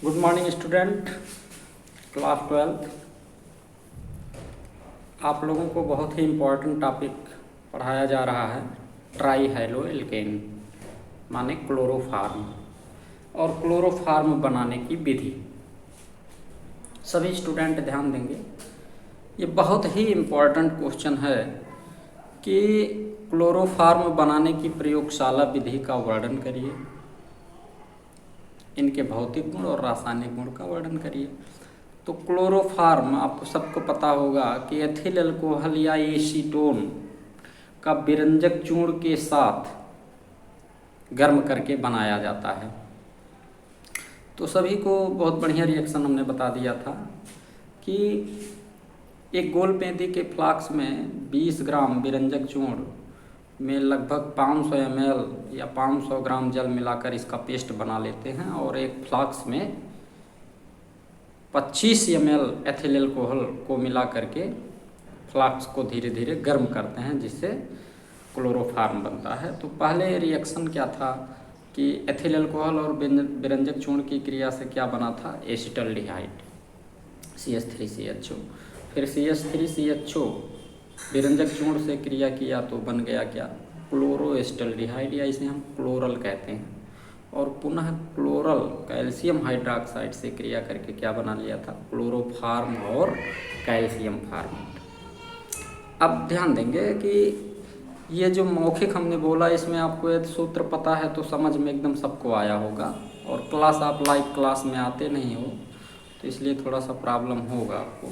Good morning student, class 12। आप लोगों को बहुत ही इम्पोर्टेंट टॉपिक पढ़ाया जा रहा है, ट्राई हैलो एल्केन माने क्लोरोफार्म और क्लोरोफार्म बनाने की विधि। सभी स्टूडेंट ध्यान देंगे, ये बहुत ही इम्पोर्टेंट क्वेश्चन है कि क्लोरोफार्म बनाने की प्रयोगशाला विधि का वर्णन करिए, इनके भौतिक गुण और रासायनिक गुण का वर्णन करिए। तो क्लोरोफार्म आपको सबको पता होगा कि एथिल अल्कोहल या एसीटोन का विरंजक चूर्ण के साथ गर्म करके बनाया जाता है। तो सभी को बहुत बढ़िया रिएक्शन हमने बता दिया था कि एक गोल पेंदी के फ्लास्क में 20 ग्राम विरंजक चूर्ण में लगभग 500 ml या 500 ग्राम जल मिलाकर इसका पेस्ट बना लेते हैं और एक फ्लास्क में 25 ml एथिल अल्कोहल को मिला करके फ्लास्क को धीरे धीरे गर्म करते हैं, जिससे क्लोरोफार्म बनता है। तो पहले रिएक्शन क्या था कि एथिल अल्कोहल और विरंजक चूर्ण की क्रिया से क्या बना था, एसिटल्डिहाइड CH3CHO। फिर CH3CHO विरंजक चूर्ण से क्रिया किया तो बन गया क्या, क्लोरोएसिटल्डिहाइड, या इसे हम क्लोरल कहते हैं। और पुनः क्लोरल कैल्शियम हाइड्रोक्साइड से क्रिया करके क्या बना लिया था, क्लोरोफार्म और कैल्शियम फार्मेट। अब ध्यान देंगे कि ये जो मौखिक हमने बोला, इसमें आपको यदि सूत्र पता है तो समझ में एकदम सबको आया होगा, और क्लास आप लाइव क्लास में आते नहीं हो तो इसलिए थोड़ा सा प्रॉब्लम होगा आपको।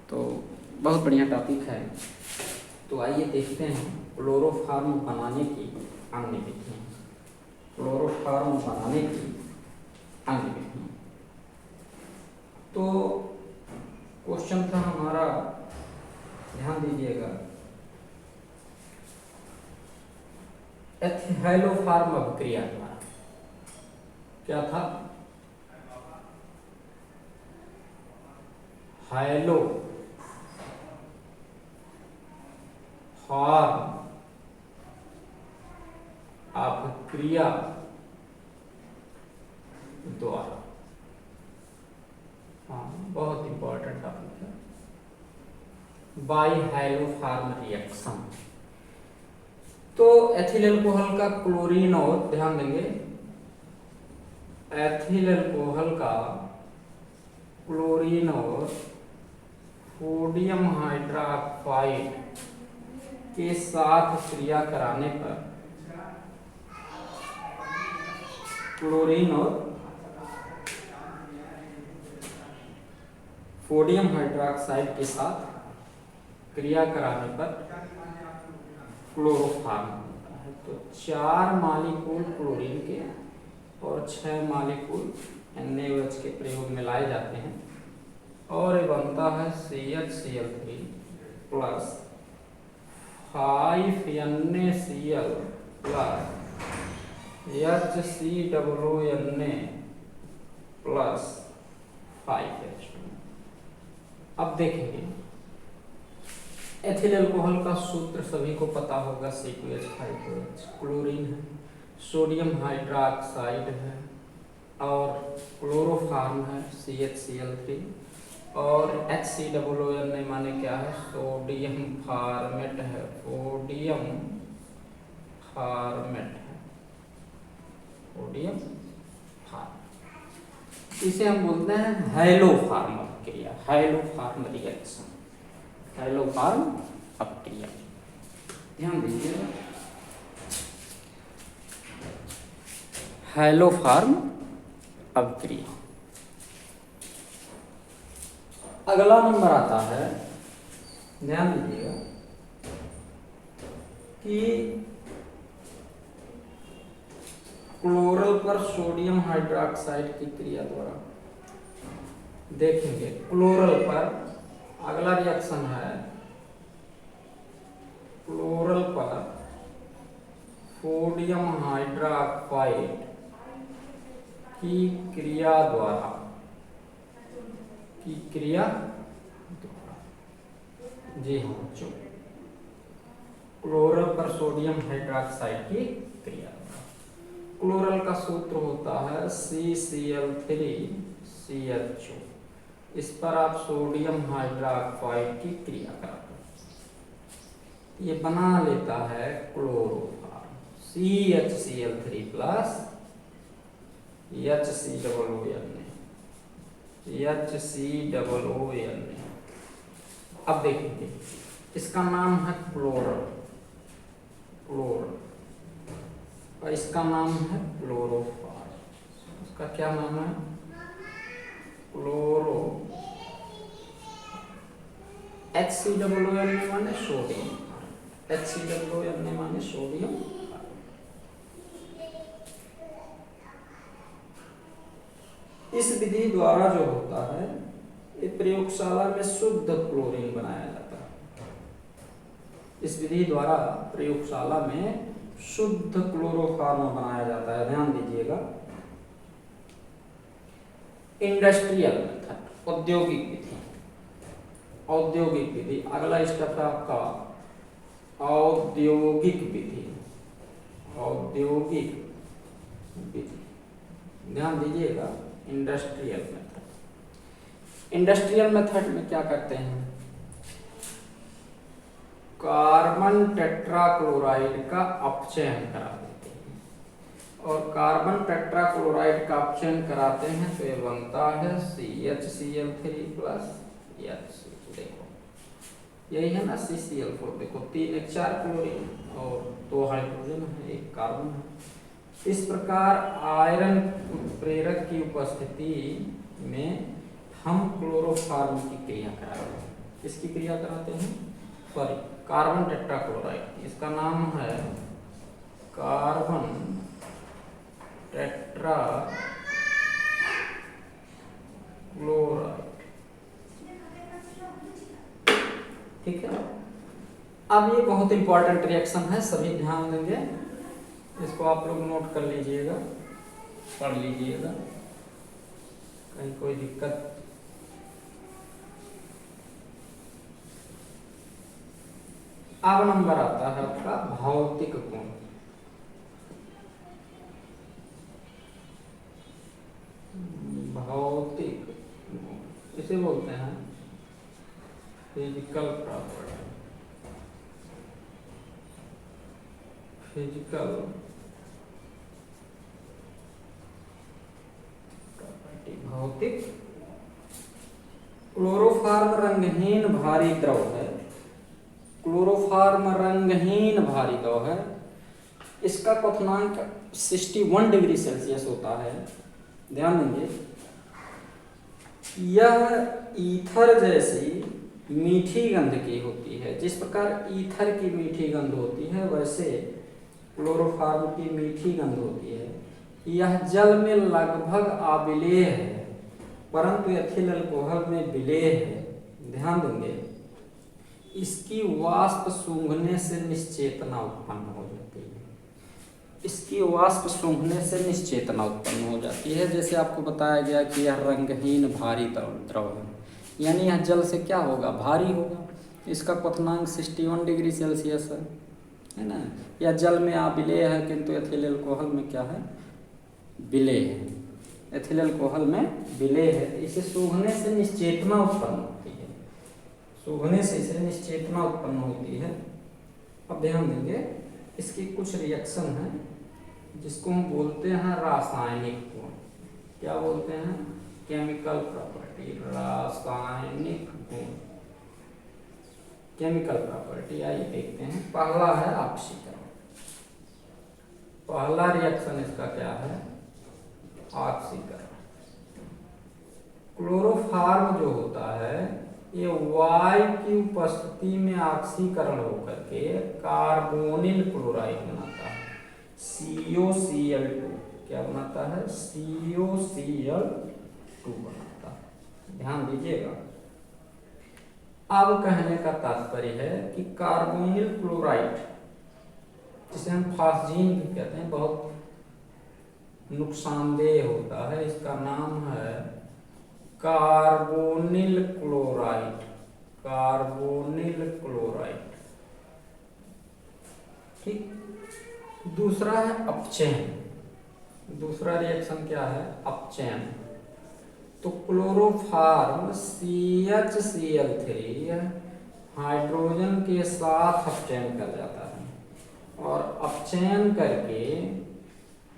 तो बहुत बढ़िया टॉपिक है। तो आइए देखते हैं क्लोरोफार्म बनाने की अन्य विधियाँ। क्लोरोफार्म बनाने की अन्य विधियाँ, तो क्वेश्चन था हमारा, ध्यान दीजिएगा, हैलोफार्म अभिक्रिया द्वारा क्या था, हैलो फार्म अभिक्रिया द्वारा। हाँ, बहुत इंपॉर्टेंट टॉपिक है, बाय हैलोफार्म रिएक्शन। तो एथिल अल्कोहल का क्लोरीन और, ध्यान देंगे, एथिल अल्कोहल का क्लोरीन और सोडियम हाइड्रोक्साइड के साथ क्रिया कराने पर क्लोरीन और सोडियम हाइड्रोक्साइड के साथ क्रिया कराने पर क्लोरोफार्म बनता है। तो 4 मॉलिक्यूल क्लोरीन के और 6 मॉलिक्यूल NaOH के प्रयोग में लाए जाते हैं और ये बनता है CHCl3 plus 5 NaCl plus HCOONA plus 5H2। अब देखेंगे, एथिल अल्कोहल का सूत्र सभी को पता होगा, C2H5OH, क्लोरीन है, सोडियम हाइड्रोक्साइड है और क्लोरोफार्म है CHCl3, और HCOONA माने क्या है, सोडियम फार्मेट है, सोडियम फार्मेट है, सोडियम फार्म। इसे हम बोलते हैं हैलोफार्म अभिक्रिया, हैलोफार्म रिएक्शन, हैलोफार्म अभिक्रिया। ध्यान दीजिएगा, हैलोफार्म अभिक्रिया। अगला नंबर आता है, ध्यान दीजिएगा कि क्लोरल पर सोडियम हाइड्रोक्साइड की क्रिया द्वारा। देखेंगे क्लोरल पर अगला रिएक्शन है, क्लोरल पर सोडियम हाइड्रोक्साइड की क्रिया द्वारा, जी हाँ बच्चों, क्लोरल पर सोडियम हाइड्रोक्साइड की क्रिया। क्लोरल का सूत्र होता है CCl3CHO। इस पर आप सोडियम हाइड्रोक्साइड की क्रिया कराते हैं, ये बना लेता है क्लोरोफॉर्म। CHCl3 plus HCOON। अब देखेंगे, इसका नाम है क्लोरल, और इसका नाम है क्लोरोफॉर्म। उसका क्या नाम है? क्लोरो। HCOON माने सोडियम, HCOON माने सोडियम। इस विधि द्वारा जो होता है, ये प्रयोगशाला में शुद्ध क्लोरीन बनाया जाता है। इस विधि द्वारा प्रयोगशाला में शुद्ध क्लोरोफॉर्म बनाया जाता है, ध्यान दीजिएगा। इंडस्ट्रियल मेथड, औद्योगिक विधि। औद्योगिक विधि, अगला स्टेप है आपका औद्योगिक विधि। औद्योगिक विधि, ध्यान दीजिएगा। इंडस्ट्रियल मेथड, इंडस्ट्रियल मेथड में क्या करते हैं? कार्बन टेट्राक्लोराइड का अपचयन करा देते हैं, और कार्बन टेट्राक्लोराइड का अपचयन कराते हैं तो ये बनता है CHCl3 प्लस HC। देखो यही है ना CCl4। देखो 3 एक 4 क्लोरीन और 2 हाइड्रोजन है, 1 कार्बन है। इस प्रकार आयरन प्रेरक की उपस्थिति में हम क्लोरोफॉर्म की क्रिया कराते हैं। किसकी क्रिया कराते हैं? Sorry, carbon tetrachloride. इसका नाम है कार्बन टेट्राक्लोराइड, ठीक है। अब ये बहुत इंपॉर्टेंट रिएक्शन है, सभी ध्यान देंगे। इसको आप लोग नोट कर लीजिएगा, पढ़ लीजिएगा, कहीं कोई दिक्कत। अब नंबर आता है आपका भौतिक गुण। भौतिक गुण इसे बोलते हैं फिजिकल प्रॉपर्टी। फिजिकल प्रॉपर्टी, भौतिक। क्लोरोफॉर्म रंगहीन भारी द्रव है। क्लोरोफॉर्म रंगहीन भारी द्रव है। इसका क्वथनांक 61 डिग्री सेल्सियस होता है, ध्यान देंगे। यह ईथर जैसी मीठी गंध की होती है। जिस प्रकार ईथर की मीठी गंध होती है, वैसे क्लोरोफॉर्म की मीठी गंध होती है। यह जल में लगभग अविलेय है, परंतु एथिल अल्कोहल में विलेय है, ध्यान देंगे। इसकी वाष्प सूंघने से निश्चेतना उत्पन्न हो जाती है। इसकी वाष्प सूंघने से निश्चेतना उत्पन्न हो जाती है। जैसे आपको बताया गया कि यह रंगहीन भारी द्रव है, यानी यह जल से क्या होगा? भारी होगा। इसका क्वथनांक 61 डिग्री सेल्सियस है ना। यह जल में अविलेय है, किंतु एथिल अल्कोहल में क्या है? विलेय है। एथिल अल्कोहल में विलेय है। इसे सूंघने से निश्चेतना उत्पन्न होती है। सूंघने से इसे निश्चेतना उत्पन्न होती है। अब ध्यान देंगे, इसकी कुछ रिएक्शन है जिसको हम बोलते हैं रासायनिक गुण। क्या बोलते हैं? केमिकल प्रॉपर्टी, रासायनिक गुण, केमिकल प्रॉपर्टी। आइए देखते हैं। पहला है ऑक्सीकरण। पहला रिएक्शन इसका क्या है? ऑक्सीकरण। क्लोरोफॉर्म जो होता है, ये वायु की उपस्थिति में ऑक्सीकरण होकर के कार्बोनिल क्लोराइड बनाता है, COCl2। क्या बनाता है? COCl2 बनाता है, ध्यान दीजिएगा। अब कहने का तात्पर्य है कि कार्बोनिल क्लोराइड, जिसे हम फास्जीन भी कहते हैं, बहुत नुकसानदेह होता है। इसका नाम है कार्बोनिल क्लोराइड। कार्बोनिल क्लोराइड, ठीक। दूसरा है अपचयन। दूसरा रिएक्शन क्या है, अपचयन। तो क्लोरोफार्म CHCl3 हाइड्रोजन के साथ अपचयन कर जाता है और अपचयन करके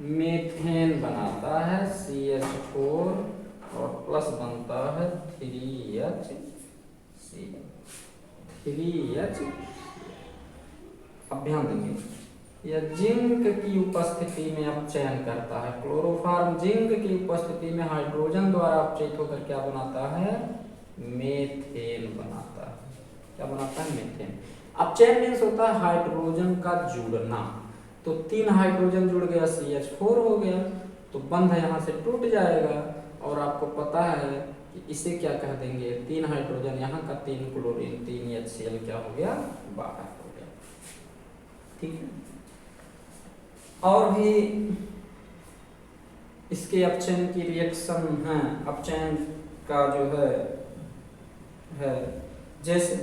मीथेन बनाता है CH4 और प्लस बनता है 3H। अब ध्यान देंगे, यह जिंक की उपस्थिति में अपचयन करता है। क्लोरोफार्म जिंक की उपस्थिति में हाइड्रोजन द्वारा अपचयित होकर क्या बनाता है, मेथेन बनाता है। क्या बनाता है, मेथेन। अपचयन मीन्स होता है हाइड्रोजन का जुड़ना। तो 3 हाइड्रोजन जुड़ गया, CH4 हो गया, तो बंध यहाँ से टूट जाएगा। और आपको पता है कि इसे क्या कह देंगे, 3 हाइड्रोजन यहाँ का, 3 क्लोरीन, 3 HCl क्या हो गया, बाहर हो गया। ठीक है। और भी इसके अपचयन की रिएक्शन है, अपचयन का जो है जैसे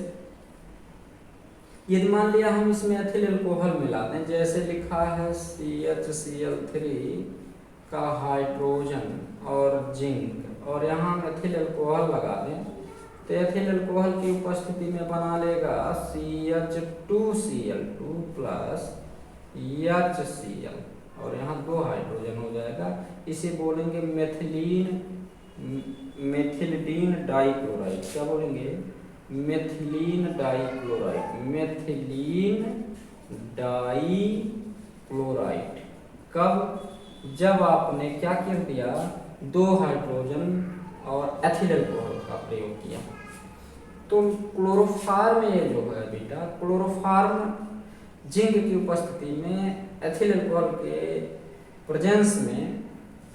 यदि मान लिया हम इसमें एथिल अल्कोहल मिलाते हैं, जैसे लिखा है CHCl3 का हाइड्रोजन और जिंक, और यहाँ हम एथिल अल्कोहल लगा दें, तो एथिल अल्कोहल की उपस्थिति में बना लेगा CH2Cl2 प्लस HCl, और यहाँ 2 हाइड्रोजन हो जाएगा। इसे बोलेंगे मेथिलीन डाइक्लोराइड। क्या बोलेंगे, मेथिलीन डाइक्लोराइड, मेथिलीन डाइक्लोराइड। कब, जब आपने क्या कर दिया, 2 हाइड्रोजन और एथिल अल्कोहल का प्रयोग किया। तो क्लोरोफार्म ये जो है बेटा, क्लोरोफार्म जिंक की उपस्थिति में एथिल अल्कोहल के प्रेजेंस में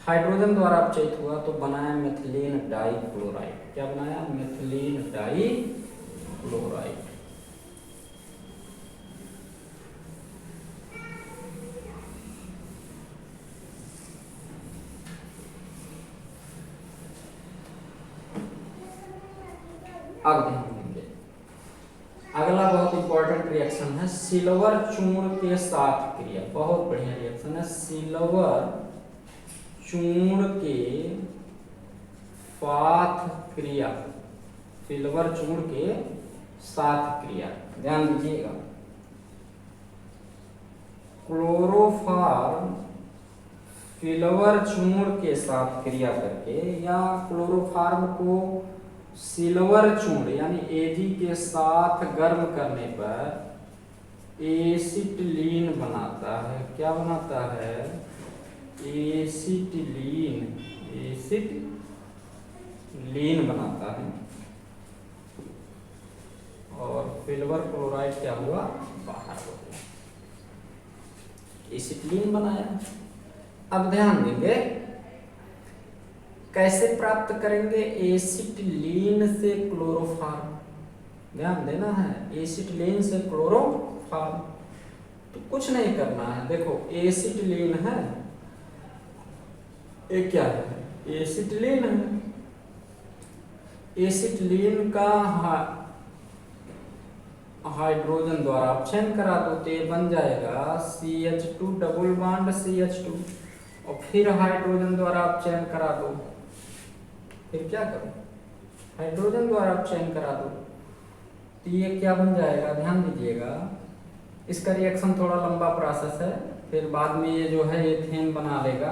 हाइड्रोजन द्वारा अपचयित हुआ, तो बनाया मेथिलीन डाइक्लोराइड। क्या बनाया, मेथिलीन डाइक्लोराइड। अब ध्यान देंगे, अगला बहुत इंपॉर्टेंट रिएक्शन है सिल्वर चूर्ण के साथ क्रिया। बहुत बढ़िया रिएक्शन है, सिल्वर चूर्ण के साथ क्रिया, सिल्वर चूर्ण के साथ क्रिया। ध्यान दीजिएगा, क्लोरोफार्म सिल्वर चूर्ण के साथ क्रिया करके, या क्लोरोफार्म को सिल्वर चूर्ण यानी Ag के साथ गर्म करने पर एसिटिलीन बनाता है। क्या बनाता है, एसिटिलीन, एसिटिलीन बनाता है, और सिल्वर क्लोराइड क्या हुआ, बाहर हो गया, एसिटिलीन बनाया। अब ध्यान देंगे कैसे प्राप्त करेंगे, एसिटिलीन से क्लोरोफार्म। ध्यान देना है, एसिटिलीन से क्लोरोफार्म। तो कुछ नहीं करना है, देखो एसिटिलीन है, ये क्या है, एसिटिलीन है। एसिटिलीन का हाइड्रोजन द्वारा अपचयन करा दो, तो ये बन जाएगा CH2 डबल बॉन्ड CH2, और फिर हाइड्रोजन द्वारा अपचयन करा दो। फिर क्या करो, हाइड्रोजन द्वारा अपचयन करा दो, तो ये क्या बन जाएगा, ध्यान दीजिएगा। इसका रिएक्शन थोड़ा लंबा प्रोसेस है, फिर बाद में ये जो है एथेन बना लेगा,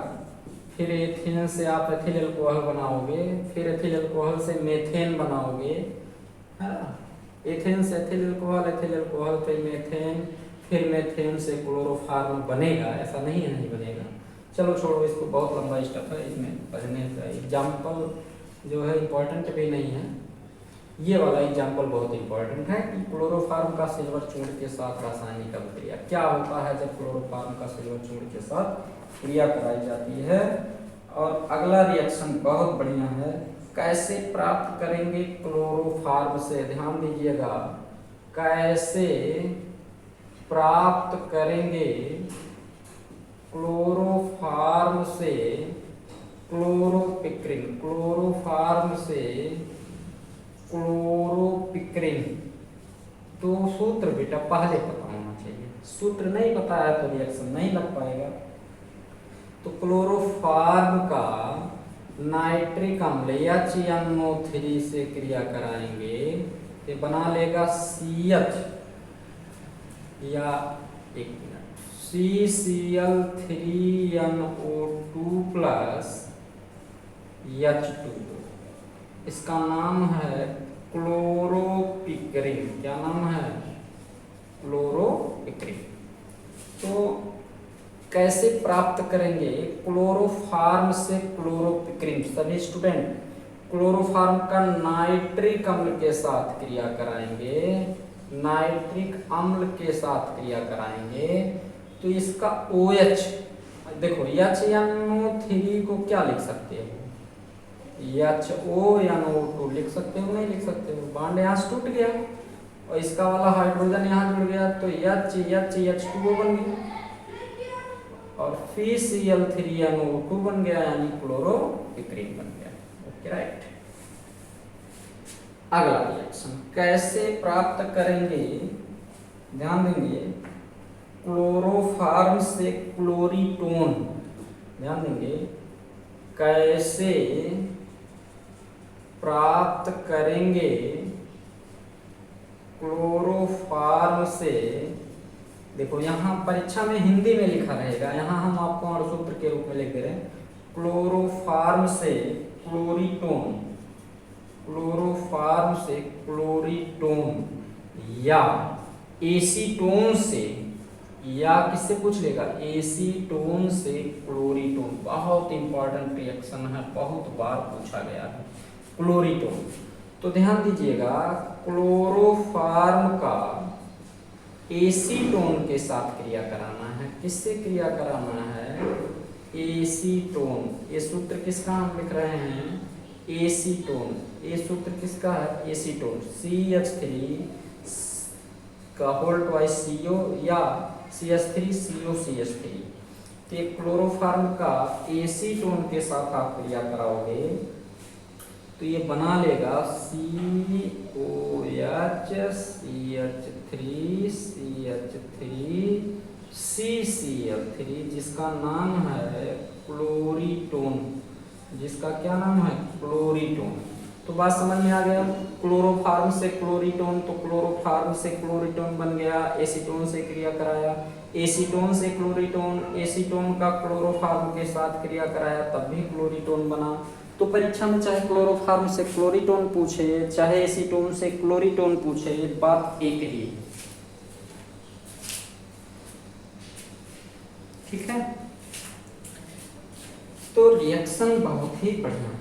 फिर एथेन से आप एथिल अल्कोहल बनाओगे, फिर एथिल अल्कोहल से मेथेन बनाओगे, है ना। एथेन से एथिल अल्कोहल से मेथेन, फिर मेथेन से क्लोरोफार्म बनेगा। ऐसा नहीं है नहीं बनेगा। चलो छोड़ो इसको, बहुत लंबा स्टेप है, इसमें पढ़ने का एग्जाम्पल जो है इम्पोर्टेंट भी नहीं है। ये वाला एग्जाम्पल बहुत इंपॉर्टेंट है कि क्लोरोफार्म का सिल्वर चूर्ण के साथ रासायनिक अभिक्रिया। क्या होता है जब क्लोरोफार्म का सिल्वर चूर्ण के साथ क्रिया कराई जाती है। और अगला रिएक्शन बहुत बढ़िया है, कैसे प्राप्त करेंगे क्लोरोफार्म से। ध्यान दीजिएगा, कैसे प्राप्त करेंगे क्लोरोफार्म से क्लोरोपिक्रिन, क्लोरोफार्म से क्लोरोपिक्रिन। तो सूत्र बेटा पहले पता होना चाहिए, सूत्र नहीं पता है तो रिएक्शन नहीं लग पाएगा। तो क्लोरोफार्म क्लोरोफॉर्म का नाइट्रिक अम्ल HNO3 से क्रिया कराएंगे तो बना लेगा CH या एक मिनट CCl3NO2 प्लस H2O। इसका नाम है क्लोरोपिक्रिन। क्या नाम है? क्लोरोपिक्रिन। तो कैसे प्राप्त करेंगे? क्लोरोफॉर्म से क्लोरोपिक्रिन। सभी स्टूडेंट क्लोरोफॉर्म का नाइट्रिक अम्ल के साथ क्रिया कराएंगे, नाइट्रिक अम्ल के साथ क्रिया कराएंगे तो इसका OH, देखो HNO3 को क्या लिख सकते हो? HONO2 लिख सकते हो, नहीं लिख सकते हो? बॉन्ड यहाँ से टूट गया और इसका वाला हाइड्रोजन यहाँ जुड़ गया तो H2O बन गया और फिर Cl3NO2 बन गया, यानी क्लोरोपिक्रिन बन गया। Okay right. अगला रिएक्शन कैसे प्राप्त करेंगे? ध्यान देंगे, क्लोरोफॉर्म से क्लोरीटोन। ध्यान देंगे, कैसे प्राप्त करेंगे क्लोरोफॉर्म से। देखो यहाँ परीक्षा में हिंदी में लिखा रहेगा, यहाँ हम आपको अणुसूत्र के रूप में लिख दे रहे हैं। क्लोरोफॉर्म से क्लोरीटोन, क्लोरोफॉर्म से क्लोरीटोन या एसीटोन से, या किससे पूछ लेगा? एसीटोन से क्लोरीटोन। बहुत इंपॉर्टेंट रिएक्शन है, बहुत बार पूछा गया है क्लोरीटोन। तो ध्यान दीजिएगा, क्लोरोफॉर्म का एसीटोन के साथ क्रिया कराना है। किससे क्रिया कराना है? एसीटोन। ये सूत्र किसका हम लिख रहे हैं? एसीटोन। ये सूत्र किसका है? एसीटोन। CH3 का होल ट्वाइस CO या CH3COCH3। तो क्लोरोफॉर्म का एसीटोन के साथ आप क्रिया कराओगे तो ये बना लेगा COH CH3CH3CCl3, जिसका नाम है क्लोरीटोन। जिसका क्या नाम है? क्लोरीटोन। तो बात समझ में आ गया। क्लोरोफॉर्म से क्लोरीटोन, तो क्लोरोफॉर्म से क्लोरीटोन बन गया, एसीटोन से क्रिया कराया, एसीटोन से क्लोरीटोन, एसीटोन का क्लोरोफॉर्म के साथ क्रिया कराया तब भी क्लोरीटोन बना। तो परीक्षा में चाहे क्लोरोफॉर्म से क्लोरीटोन पूछे, चाहे एसीटोन से क्लोरीटोन पूछे, बात एक ही है। ठीक है, तो रिएक्शन बहुत ही बढ़िया है।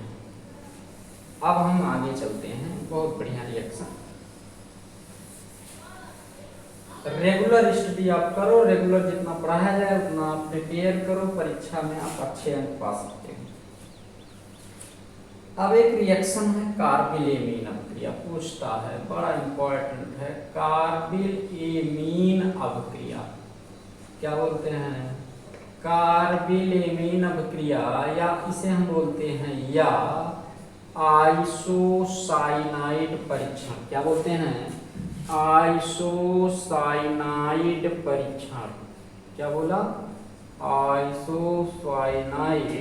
अब हम आगे चलते हैं। बहुत बढ़िया रिएक्शन। रेगुलर स्टडी आप करो, रेगुलर जितना पढ़ाया जाए उतना प्रिपेयर करो, परीक्षा में आप अच्छे अंक पा सकते हो। अब एक रिएक्शन है कार्बिल-एमीन अभिक्रिया। पूछता है, बड़ा इंपॉर्टेंट है, कार्बिल-एमीन अभिक्रिया। क्या बोलते हैं? कार्बिल-एमीन अभिक्रिया, या इसे हम बोलते हैं या आइसोसाइनाइड परीक्षण। क्या बोलते हैं? आइसोसाइनाइड परीक्षण। क्या बोला? आइसोसाइनाइड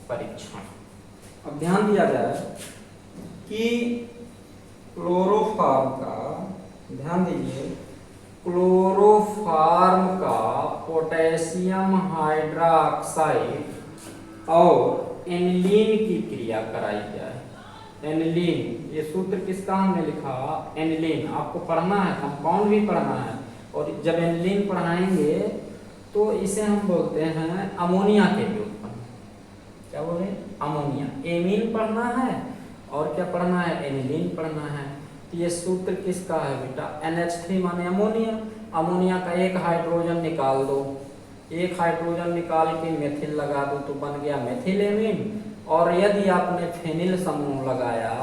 परीक्षण। अब ध्यान दिया जाए कि क्लोरोफॉर्म का, ध्यान दीजिए, क्लोरोफॉर्म का पोटेशियम हाइड्रोक्साइड और एनिलीन की क्रिया कराई जाए। एनिलीन, ये सूत्र किसका हमने लिखा? एनिलीन। आपको पढ़ना है, कंपाउंड भी पढ़ना है, और जब एनिलीन पढ़ाएंगे तो इसे हम बोलते हैं अमोनिया के व्युत्पन्न। क्या बोले? अमोनिया। एमीन पढ़ना है और क्या पढ़ना है? एनिलीन पढ़ना है। तो ये सूत्र किसका है बेटा? NH3 माने अमोनिया। अमोनिया का एक हाइड्रोजन निकाल दो, एक हाइड्रोजन निकाल के मेथिल लगा दो तो बन गया मेथिल एमीन। और यदि आपने फेनिल समूह लगाया,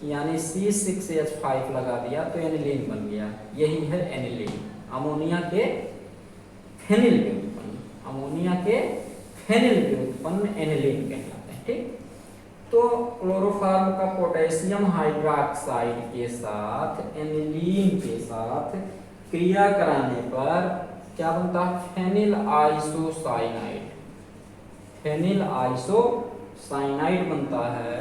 यानी C6H5 लगा दिया तो एनिलीन बन गया। यही है एनिलीन, अमोनिया के फेनिल व्युत्पन्न। अमोनिया के फेनिल व्युत्पन्न एनिलीन कहलाते हैं। ठीक, तो क्लोरोफॉर्म का पोटेशियम हाइड्रोक्साइड के साथ एनिलीन के साथ क्रिया कराने पर क्या बनता है? Phenyl isocyanide. फेनिल आइसोसाइनाइड बनता है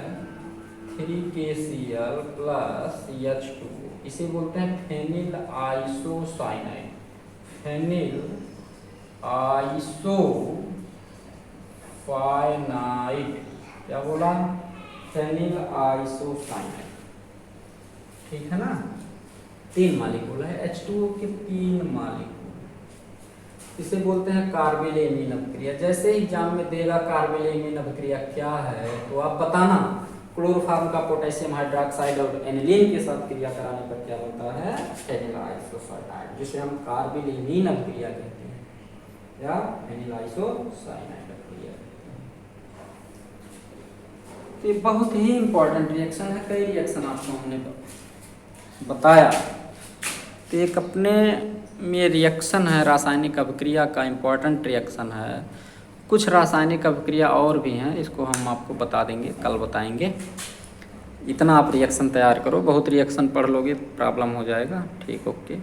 3KCl प्लस H2, इसे बोलते हैं फेनिल आइसोसाइनाइड। फेनिल आइसोसाइनाइड, क्या बोला? फेनिल आइसोसाइनाइड, ठीक है ना। 3 मालिक्यूल है, H2O के 3 मालिक्यूल। इसे बोलते हैं कार्बेलेमीन अभिक्रिया। जैसे ही एग्जाम में देगा कार्बेलेमीन अभिक्रिया क्या है तो आप बताना। क्लोरोफॉर्म का पोटेशियम हाइड्रोक्साइड और एनिलीन के साथ क्रिया कराने पर क्या होता है? फेनिल आइसोसाइनाइड, जिसे हम कार्बेलेमीन अभिक्रिया कहते हैं या फेनिल आइसोसाइनाइड अभिक्रिया कहते हैं। तो ये बहुत ही इंपॉर्टेंट रिएक्शन है। कई रिएक्शन आपको हमने बताया, तो एक अपने में रिएक्शन है, रासायनिक अभिक्रिया का इम्पॉर्टेंट रिएक्शन है। कुछ रासायनिक अभिक्रिया और भी हैं, इसको हम आपको बता देंगे, कल बताएंगे। इतना आप रिएक्शन तैयार करो, बहुत रिएक्शन पढ़ लोगे प्रॉब्लम हो जाएगा। ठीक, ओके।